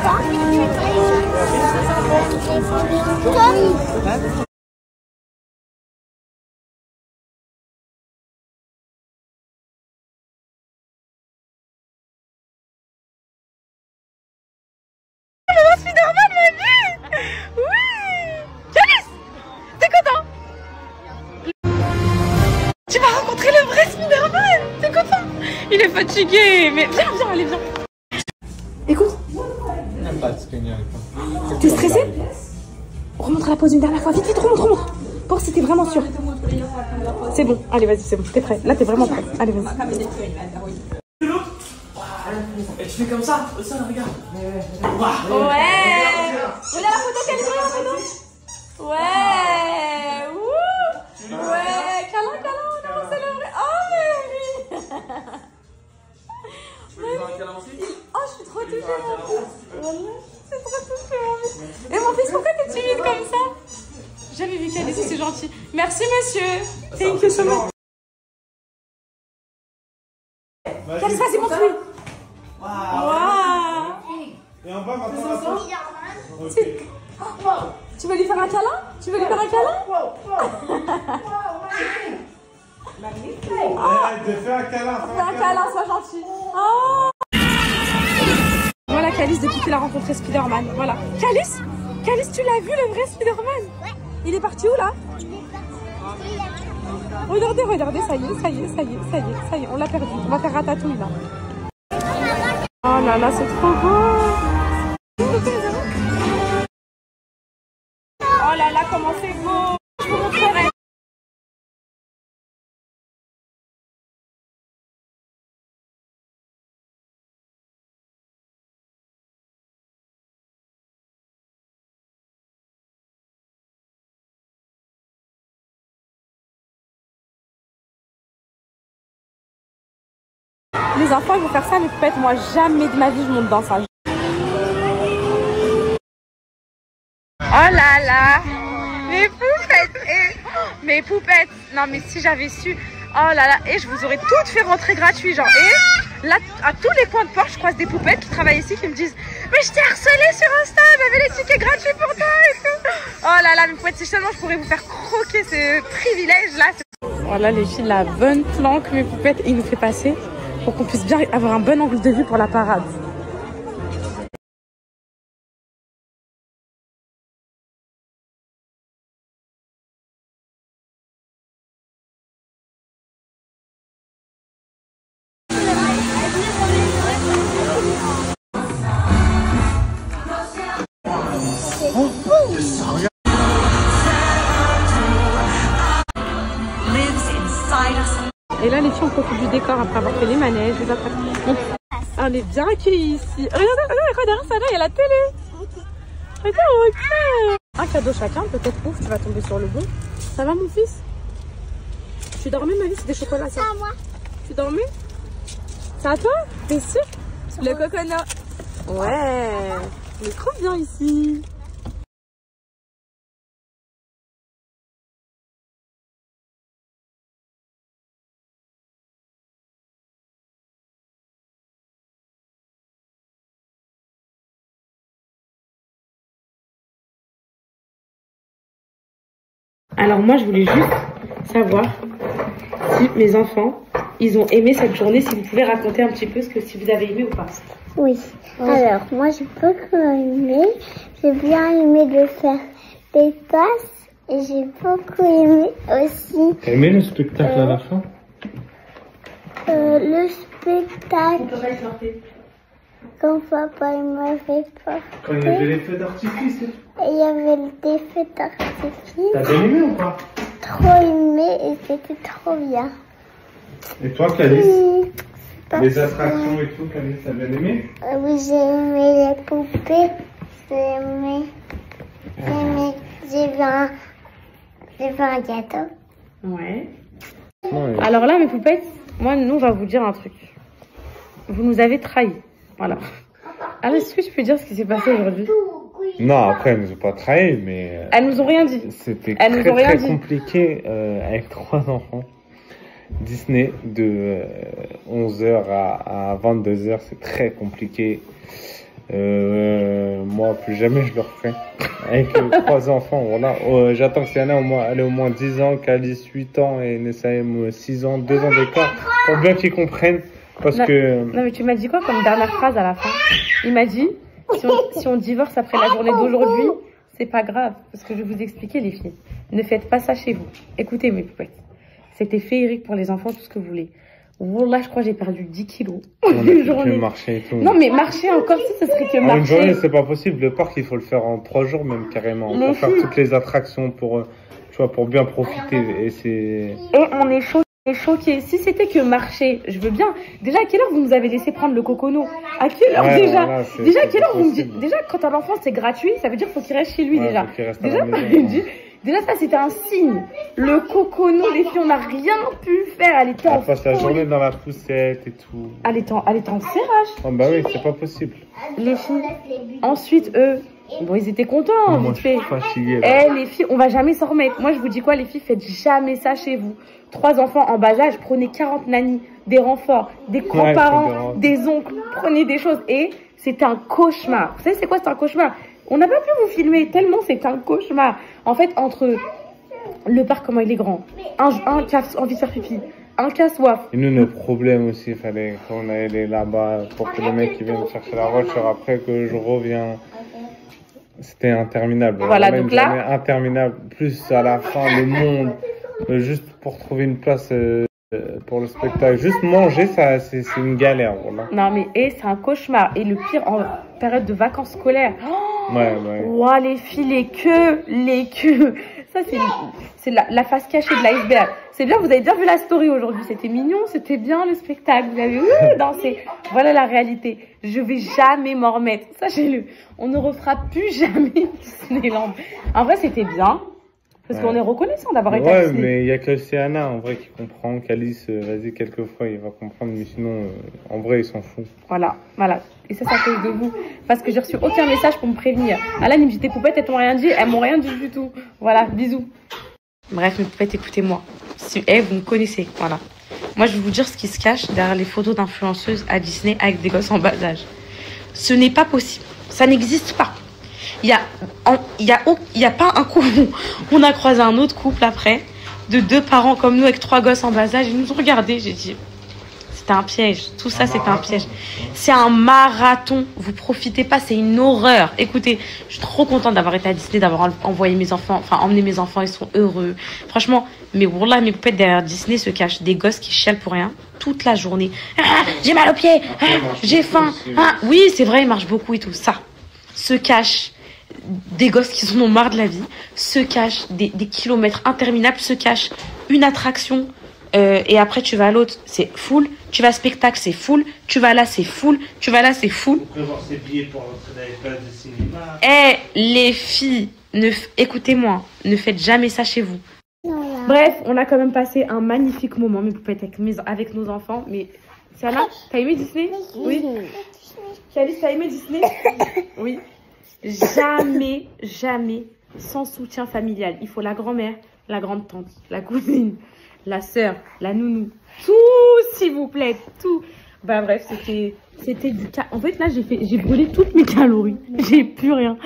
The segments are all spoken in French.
Spider-Man, mamie! Oui! Janice! T'es content? Tu vas rencontrer le vrai Spider-Man! T'es content? Il est fatigué, mais viens, viens, allez, viens. Écoute. T'es stressé? Remonte la pause une dernière fois. Vite, vite, remonte, remonte. Pour si t'es vraiment sûr. C'est bon, allez, vas-y, c'est bon, t'es prêt. Là, t'es vraiment prêt. Allez, vas-y. Et tu fais comme ça, regarde. Ouais. Regarde la photo, quelle est la photo? Ouais. Ouh. Ouais. Câlin, câlin, non, c'est le vrai. Oh, Mary. Oh, je suis trop touchée, mon fils. C'est trop touché, mon fils. Et mon fils, pourquoi t'es timide comme ça? J'ai jamais vu qu'elle était si gentille. Merci, monsieur. Thank you so much. Qu'est-ce que c'est, mon fruit? Waouh! Et en bas, maintenant, tu veux lui faire un câlin? Tu veux lui faire un câlin? te fais un câlin. Fais un câlin, sois gentil. Oh. Voilà Calice depuis qu'il a rencontré Spider-Man. Voilà. Calice? Calice, tu l'as vu le vrai Spider-Man? Ouais. Il est parti où là? Regardez, regardez, ça y est, ça y est, ça y est, ça y est, ça y est, on l'a perdu. On va faire ratatouille là. Oh là là, c'est trop beau. Oh là là, comment c'est beau. Je vous montrerai. Les enfants, ils vont faire ça, mais poupettes, moi, jamais de ma vie, je monte dans ça. Oh là là, mes poupettes, mes poupettes. Non, mais si j'avais su, oh là là, et je vous aurais toutes fait rentrer gratuit, genre. Et là, à tous les coins de porte, je croise des poupettes qui travaillent ici, qui me disent, mais je t'ai harcelé sur Insta, j'avais les tickets gratuits pour toi et tout. Oh là là, mes poupettes, si seulement je pourrais vous faire croquer ce privilège là. Voilà les filles, la bonne planque, mes poupettes, il nous fait passer pour qu'on puisse bien avoir un bon angle de vue pour la parade. Et là, les filles, on profite du décor après avoir fait les manèges, les attractions. On est bien accueillis ici. Regardez, regarde, ça là, il y a la télé. Regarde, un cadeau chacun, peut-être. Ouf, tu vas tomber sur le bon. Ça va, mon fils? Tu dormais, ma vie? C'est des chocolats, ça? C'est à moi. Tu dormais? C'est à toi? T'es sûr? Le coconut. Ouais. On est trop bien ici. Alors moi, je voulais juste savoir si mes enfants, ils ont aimé cette journée, si vous pouvez raconter un petit peu si vous avez aimé ou pas. Oui. Alors, moi, j'ai beaucoup aimé. J'ai bien aimé de faire des tasses et j'ai beaucoup aimé aussi. T'as aimé le spectacle à la fin? Le spectacle. Quand papa m'avait porté. Quand il y avait les feux d'artifice. Et il y avait des feux d'artifice. T'as bien aimé ou pas? Trop aimé et c'était trop bien. Et toi, Calice? Oui, Les attractions et tout, Calice, t'as bien aimé? Oui, j'ai aimé les poupées. J'ai vu un gâteau. Ouais. Alors là, mes poupettes, moi, nous, on va vous dire un truc. Vous nous avez trahis. Voilà. Alors, est-ce que je peux dire ce qui s'est passé aujourd'hui? Non, après, elles nous ont pas trahis, mais... Elles nous ont rien dit. C'était très compliqué avec 3 enfants. Disney, de 11h à 22h, c'est très compliqué. Moi, plus jamais je le referai. Avec 3 enfants, voilà. J'attends que Sienna elle ait au moins 10 ans, qu'Alice 8 ans et Nessaim 6 ans, 2 ans d'écart, pour bien qu'ils comprennent. Parce que... Non, mais tu m'as dit quoi comme dernière phrase à la fin? Il m'a dit, si on divorce après la journée d'aujourd'hui, c'est pas grave. Parce que je vais vous expliquer, les filles. Ne faites pas ça chez vous. Écoutez, mes poupettes. C'était féerique pour les enfants, tout ce que vous voulez. Wallah, je crois que j'ai perdu 10 kilos. On a pu marcher et tout. Non, mais marcher encore, si ce serait que marcher. En une journée, c'est pas possible. Le parc, il faut le faire en 3 jours, même carrément. On peut faire toutes les attractions pour, tu vois, pour bien profiter. Et on est choqués. Si c'était que marcher, je veux bien. Déjà, à quelle heure vous nous avez laissé prendre le cocono? À quelle heure déjà? Voilà, déjà, à quelle heure vous me dites? Déjà, quand un enfant c'est gratuit, ça veut dire qu'il faut qu'il reste chez lui déjà. Déjà, ça c'était un signe. Le cocono, les filles, on n'a rien pu faire. Elle était on passe la journée dans la poussette et tout. Elle était en serrage. Oh, bah oui, c'est pas possible. Les filles. Ensuite, eux, bon, ils étaient contents. Moi, je suis fatiguée, là. Les filles, on va jamais s'en remettre. Moi, je vous dis quoi, les filles, faites jamais ça chez vous. 3 enfants en bas âge, prenez 40 nannies, des renforts, des grands-parents, des oncles, prenez des choses. Et c'est un cauchemar. Vous savez, c'est quoi, c'est un cauchemar? On n'a pas pu vous filmer tellement c'est un cauchemar. En fait, entre le parc, comment il est grand, un qui a envie de faire pipi, un qui a soif. Et nous, nos problèmes aussi, il fallait qu'on aille là-bas pour que le mec vienne chercher la voiture après que je reviens. C'était interminable. Voilà, donc là. Interminable. Plus à la fin, le monde, juste pour trouver une place pour le spectacle. Juste manger, ça, c'est une galère. Voilà. Non, mais c'est un cauchemar. Et le pire, en période de vacances scolaires. Ouais. Wow, les filles, les queues. Ça, c'est la face cachée de l'iceberg. C'est bien, vous avez bien vu la story aujourd'hui. C'était mignon, c'était bien le spectacle. Vous avez dansé. Voilà la réalité. Je vais jamais m'en remettre. Sachez-le. On ne refera plus jamais Disneyland. En vrai, c'était bien. Parce qu'on est reconnaissant d'avoir été à Disney. Mais il n'y a que Sienna, en vrai, qui comprend. Qu'Alice, vas-y, quelquefois, il va comprendre. Mais sinon, en vrai, il s'en fout. Voilà. Et ça, c'est à cause de vous. Parce que j'ai reçu aucun message pour me prévenir. Alan, il me dit, tes poupettes, elles t'ont rien dit. Elles m'ont rien dit du tout. Voilà, bisous. Bref, mes poupettes, écoutez-moi. Vous me connaissez, voilà. Moi, je vais vous dire ce qui se cache derrière les photos d'influenceuses à Disney avec des gosses en bas âge. Ce n'est pas possible. Ça n'existe pas. Il y a pas un couple. On a croisé un autre couple après, de 2 parents comme nous avec 3 gosses en bas âge. Ils nous ont regardés. J'ai dit, c'était un piège. Tout ça, c'était un piège. C'est un marathon. Vous profitez pas, c'est une horreur. Écoutez, je suis trop contente d'avoir été à Disney, d'avoir envoyé mes enfants, emmené mes enfants. Ils sont heureux. Franchement, mais wallah, mes poupettes derrière Disney se cachent des gosses qui chialent pour rien toute la journée. J'ai mal aux pieds. J'ai faim. Oui, c'est vrai, ils marchent beaucoup et tout. Ça se cache. Des gosses qui en ont marre de la vie, se cachent des kilomètres interminables, se cachent une attraction et après tu vas à l'autre, c'est full, tu vas à spectacle, c'est full, tu vas là, c'est full, tu vas là, c'est full. On peut voir ses billets pour rentrer dans les places de cinéma. Les filles, écoutez-moi, ne faites jamais ça chez vous. Bref, on a quand même passé un magnifique moment, mes poupettes, avec nos enfants. Mais Sienna, t'as aimé Disney? Oui. Alice, t'as aimé Disney? Oui. Jamais sans soutien familial. Il faut la grand-mère, la grande-tante, la cousine, la sœur, la nounou. Tout, s'il vous plaît, tout. Bah bref, c'était du cas. En fait, là, j'ai brûlé toutes mes calories. J'ai plus rien.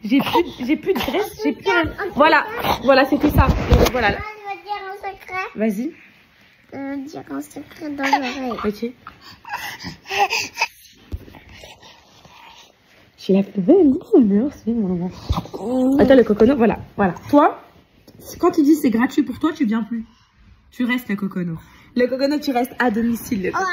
J'ai plus de graisse, j'ai plus rien. Voilà, c'était ça. Voilà. Je veux dire un secret. Vas-y. Je veux dire un secret dans l'oreille. Ok. J'ai la plus belle. Merci, mon enfant. Attends, le cocono, voilà. Toi, quand tu dis c'est gratuit pour toi, tu viens plus. Tu restes le cocono. Le cocono, tu restes à domicile. Le cocono.